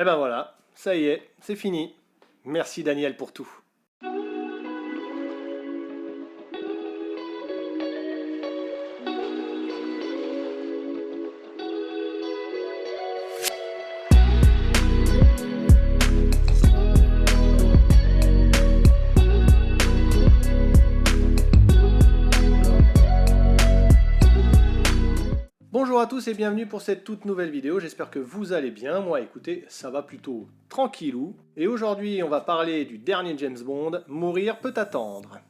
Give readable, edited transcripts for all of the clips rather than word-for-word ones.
Et ben voilà, ça y est, c'est fini. Merci Daniel pour tout. Bonjour à tous et bienvenue pour cette toute nouvelle vidéo, j'espère que vous allez bien. Moi écoutez, ça va plutôt tranquillou. Et aujourd'hui on va parler du dernier James Bond, Mourir peut attendre.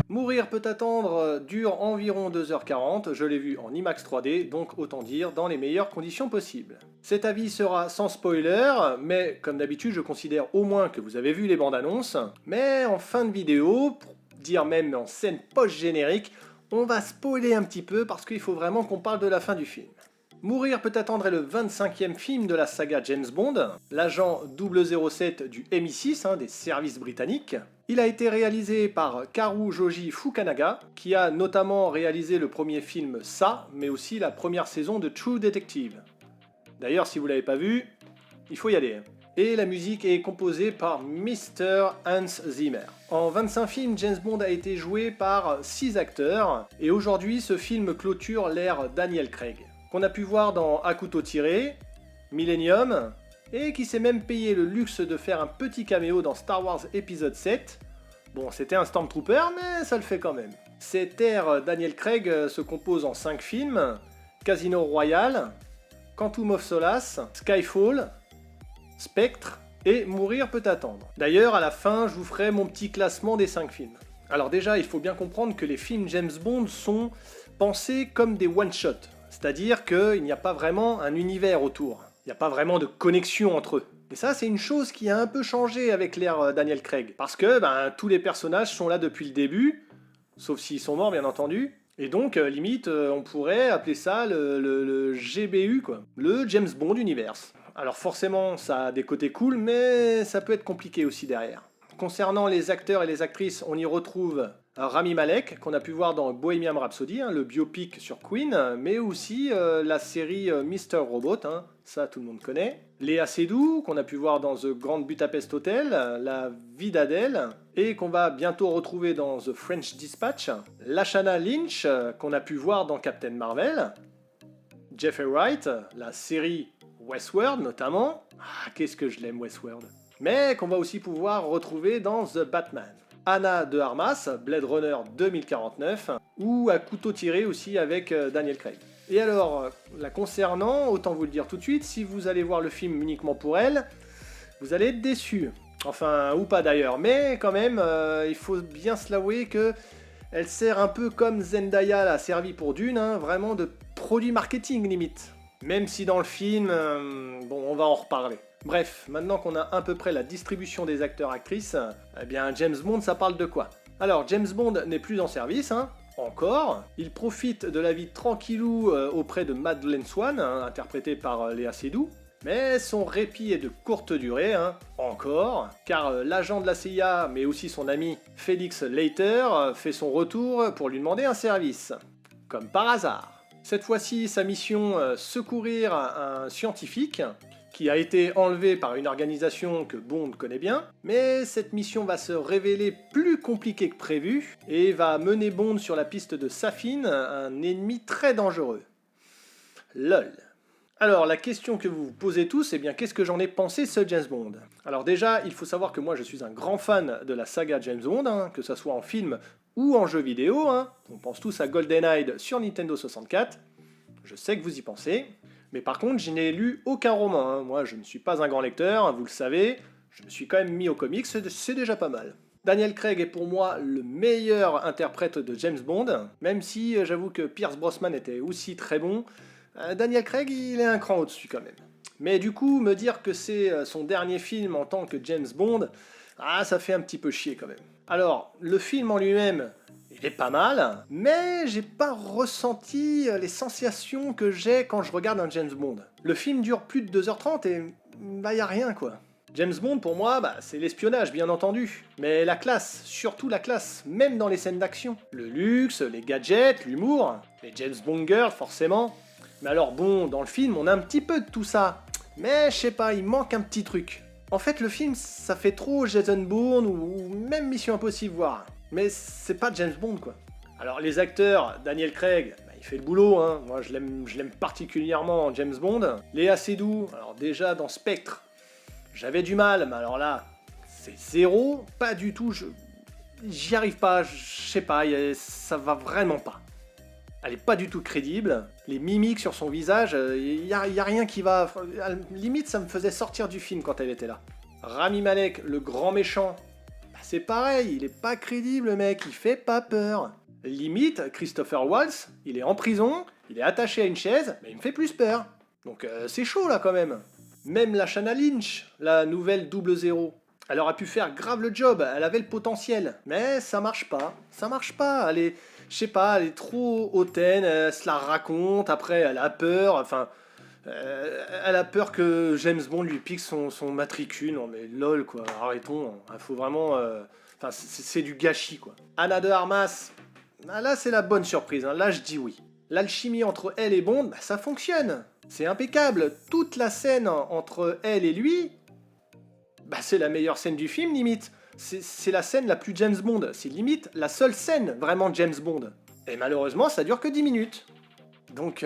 Mourir peut attendre dure environ 2h40, je l'ai vu en IMAX 3D, donc autant dire dans les meilleures conditions possibles. Cet avis sera sans spoiler, mais comme d'habitude je considère au moins que vous avez vu les bandes annonces. Mais en fin de vidéo, pour dire même en scène post-générique, on va spoiler un petit peu parce qu'il faut vraiment qu'on parle de la fin du film. Mourir peut attendre est le 25e film de la saga James Bond, l'agent 007 du MI6, des services britanniques. Il a été réalisé par Karu Joji Fukanaga, qui a notamment réalisé le premier film Ça, mais aussi la première saison de True Detective. D'ailleurs, si vous l'avez pas vu, il faut y aller. Et la musique est composée par Mr. Hans Zimmer. En 25 films, James Bond a été joué par 6 acteurs, et aujourd'hui ce film clôture l'ère Daniel Craig, qu'on a pu voir dans À couteau tiré, Millennium, et qui s'est même payé le luxe de faire un petit caméo dans Star Wars épisode 7. Bon, c'était un Stormtrooper, mais ça le fait quand même. Cette ère Daniel Craig se compose en 5 films, Casino Royale, Quantum of Solace, Skyfall, Spectre et Mourir peut attendre. D'ailleurs, à la fin, je vous ferai mon petit classement des 5 films. Alors déjà, il faut bien comprendre que les films James Bond sont pensés comme des one-shots. C'est-à-dire qu'il n'y a pas vraiment un univers autour. Il n'y a pas vraiment de connexion entre eux. Et ça, c'est une chose qui a un peu changé avec l'ère Daniel Craig. Parce que tous les personnages sont là depuis le début, sauf s'ils sont morts, bien entendu. Et donc, limite, on pourrait appeler ça le GBU, quoi. Le James Bond Universe. Alors forcément, ça a des côtés cool, mais ça peut être compliqué aussi derrière. Concernant les acteurs et les actrices, on y retrouve Rami Malek, qu'on a pu voir dans Bohemian Rhapsody, le biopic sur Queen, mais aussi la série Mr. Robot, ça tout le monde connaît. Léa Seydoux, qu'on a pu voir dans The Grand Budapest Hotel, La vie d'Adèle, et qu'on va bientôt retrouver dans The French Dispatch. Lashana Lynch, qu'on a pu voir dans Captain Marvel. Jeffrey Wright, la série Westworld notamment. Ah, qu'est-ce que je l'aime Westworld. Mais qu'on va aussi pouvoir retrouver dans The Batman. Anna de Armas, Blade Runner 2049, ou À couteau tiré aussi avec Daniel Craig. Et alors, la concernant, autant vous le dire tout de suite, si vous allez voir le film uniquement pour elle, vous allez être déçus. Enfin, ou pas d'ailleurs, mais quand même, il faut bien se l'avouer que elle sert un peu comme Zendaya l'a servi pour Dune, vraiment de produit marketing limite. Même si dans le film, on va en reparler. Bref, maintenant qu'on a à peu près la distribution des acteurs-actrices, eh bien James Bond ça parle de quoi? Alors James Bond n'est plus en service, encore. Il profite de la vie tranquillou auprès de Madeleine Swann, interprétée par Léa Seydoux. Mais son répit est de courte durée, encore, car l'agent de la CIA, mais aussi son ami Felix Leiter, fait son retour pour lui demander un service. Comme par hasard. Cette fois-ci, sa mission, secourir un scientifique qui a été enlevé par une organisation que Bond connaît bien, mais cette mission va se révéler plus compliquée que prévu et va mener Bond sur la piste de Safin, un ennemi très dangereux. LOL. Alors, la question que vous vous posez tous, c'est bien qu'est-ce que j'en ai pensé ce James Bond? Alors déjà, il faut savoir que moi je suis un grand fan de la saga James Bond, que ce soit en film ou en jeu vidéo. On pense tous à GoldenEye sur Nintendo 64. Je sais que vous y pensez. Mais par contre, je n'ai lu aucun roman. Moi, je ne suis pas un grand lecteur, vous le savez. Je me suis quand même mis au comics, c'est déjà pas mal. Daniel Craig est pour moi le meilleur interprète de James Bond, même si j'avoue que Pierce Brosnan était aussi très bon. Daniel Craig, il est un cran au-dessus quand même. Mais du coup, me dire que c'est son dernier film en tant que James Bond, ça fait un petit peu chier quand même. Alors, le film en lui-même, il est pas mal, mais j'ai pas ressenti les sensations que j'ai quand je regarde un James Bond. Le film dure plus de 2h30 et y a rien quoi. James Bond pour moi, c'est l'espionnage bien entendu, mais la classe, surtout la classe, même dans les scènes d'action. Le luxe, les gadgets, l'humour, les James Bond girls forcément. Mais alors bon, dans le film, on a un petit peu de tout ça. Mais je sais pas, il manque un petit truc. En fait, le film, ça fait trop Jason Bourne ou même Mission Impossible, voire. Mais c'est pas James Bond, quoi. Alors les acteurs, Daniel Craig, bah, il fait le boulot, hein. Moi je l'aime particulièrement en James Bond. Léa Seydoux, alors déjà dans Spectre, j'avais du mal, mais alors là, c'est zéro, pas du tout, j'y arrive pas, je sais pas, ça va vraiment pas. Elle est pas du tout crédible, les mimiques sur son visage, y a rien qui va... Limite ça me faisait sortir du film quand elle était là. Rami Malek, le grand méchant, bah, c'est pareil, il est pas crédible le mec, il fait pas peur. Limite, Christopher Waltz, il est en prison, il est attaché à une chaise, mais il me fait plus peur. Donc c'est chaud là quand même. Même la Lashana Lynch, la nouvelle 00, elle aurait pu faire grave le job, elle avait le potentiel. Mais ça marche pas, elle est, je sais pas, elle est trop hautaine, elle se la raconte, après elle a peur, enfin... elle a peur que James Bond lui pique son matricule, non mais lol quoi, arrêtons, il faut vraiment... Enfin c'est du gâchis quoi. Anna de Armas, ah, là c'est la bonne surprise, hein. Là je dis oui. L'alchimie entre elle et Bond, bah, ça fonctionne. C'est impeccable. Toute la scène entre elle et lui, bah, c'est la meilleure scène du film limite. C'est la scène la plus James Bond. C'est limite la seule scène vraiment James Bond. Et malheureusement ça dure que 10 minutes. Donc,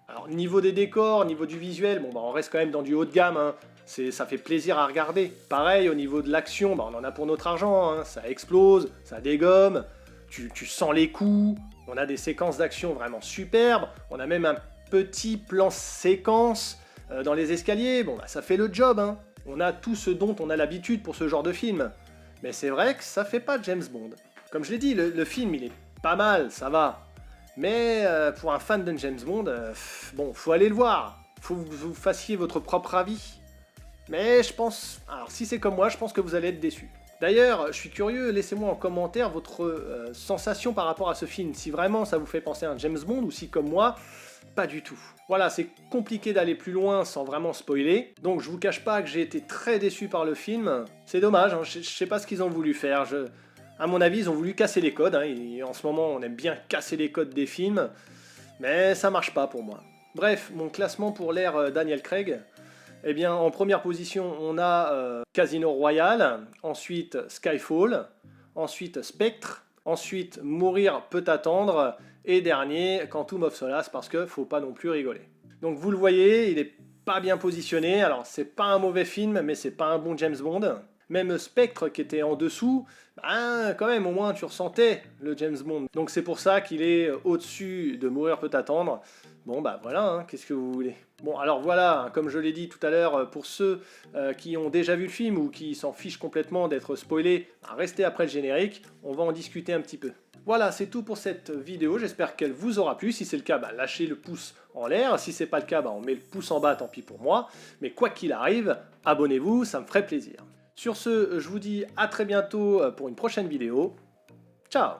alors niveau des décors, niveau du visuel, bon bah on reste quand même dans du haut de gamme, hein. Ça fait plaisir à regarder. Pareil au niveau de l'action, bah, on en a pour notre argent, hein. Ça explose, ça dégomme. Tu sens les coups, on a des séquences d'action vraiment superbes, on a même un petit plan séquence dans les escaliers, bon bah ça fait le job, hein. On a tout ce dont on a l'habitude pour ce genre de film. Mais c'est vrai que ça fait pas James Bond. Comme je l'ai dit, le film il est pas mal, ça va. Mais pour un fan de James Bond, bon, faut aller le voir. Faut que vous fassiez votre propre avis. Mais je pense... Alors si c'est comme moi, je pense que vous allez être déçus. D'ailleurs, je suis curieux, laissez-moi en commentaire votre sensation par rapport à ce film. Si vraiment ça vous fait penser à un James Bond ou si comme moi, pas du tout. Voilà, c'est compliqué d'aller plus loin sans vraiment spoiler. Donc je vous cache pas que j'ai été très déçu par le film. C'est dommage, hein, je sais pas ce qu'ils ont voulu faire. À mon avis, ils ont voulu casser les codes. Hein, et en ce moment, on aime bien casser les codes des films. Mais ça marche pas pour moi. Bref, mon classement pour l'ère Daniel Craig... Eh bien, en première position, on a Casino Royale, ensuite Skyfall, ensuite Spectre, ensuite Mourir peut attendre, et dernier, Quantum of Solace, parce que faut pas non plus rigoler. Donc vous le voyez, il est pas bien positionné, alors c'est pas un mauvais film, mais c'est pas un bon James Bond. Même Spectre, qui était en dessous, ben, quand même, au moins tu ressentais le James Bond. Donc c'est pour ça qu'il est au-dessus de Mourir peut attendre. Bon bah voilà, hein, qu'est-ce que vous voulez. Bon alors voilà, hein, comme je l'ai dit tout à l'heure, pour ceux qui ont déjà vu le film ou qui s'en fichent complètement d'être spoilés, ben, restez après le générique, on va en discuter un petit peu. Voilà, c'est tout pour cette vidéo, j'espère qu'elle vous aura plu. Si c'est le cas, bah, lâchez le pouce en l'air. Si c'est pas le cas, bah, on met le pouce en bas, tant pis pour moi. Mais quoi qu'il arrive, abonnez-vous, ça me ferait plaisir. Sur ce, je vous dis à très bientôt pour une prochaine vidéo. Ciao!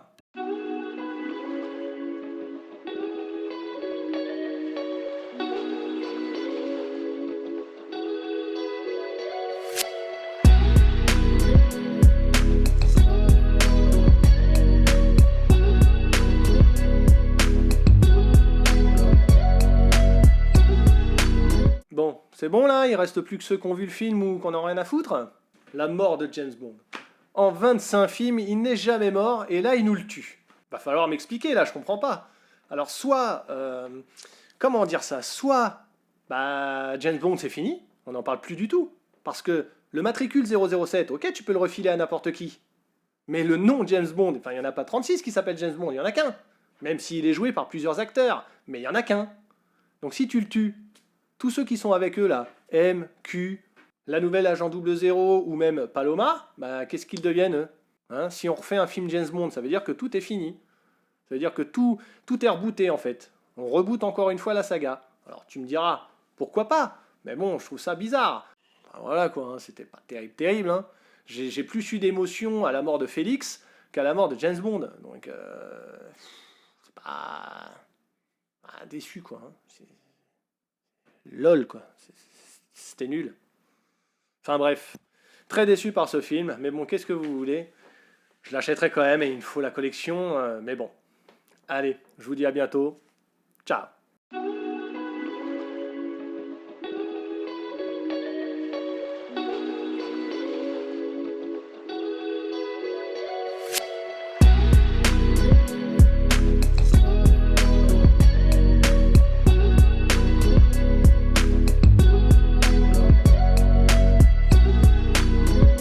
Bon, c'est bon là, il reste plus que ceux qui ont vu le film ou qu'on en a rien à foutre. La mort de James Bond. En 25 films, il n'est jamais mort et là il nous le tue. Va falloir m'expliquer là, je comprends pas. Alors soit, comment dire ça, soit, bah James Bond c'est fini, on n'en parle plus du tout. Parce que le matricule 007, ok tu peux le refiler à n'importe qui. Mais le nom James Bond, enfin il n'y en a pas 36 qui s'appellent James Bond, il y en a qu'un. Même s'il est joué par plusieurs acteurs, mais il y en a qu'un. Donc si tu le tues, tous ceux qui sont avec eux là, M, Q, la nouvelle agent 00 ou même Paloma, bah qu'est-ce qu'ils deviennent eux, hein? Si on refait un film James Bond, ça veut dire que tout est fini. Ça veut dire que tout est rebooté en fait. On reboot encore une fois la saga. Alors tu me diras, pourquoi pas? Mais bon, je trouve ça bizarre. Enfin, voilà quoi, hein, c'était pas terrible. Hein. J'ai plus eu d'émotion à la mort de Félix qu'à la mort de James Bond. Donc, c'est pas... déçu quoi. Hein. LOL quoi. C'était nul. Enfin bref, très déçu par ce film, mais bon, qu'est-ce que vous voulez? Je l'achèterai quand même et il me faut la collection, mais bon. Allez, je vous dis à bientôt. Ciao.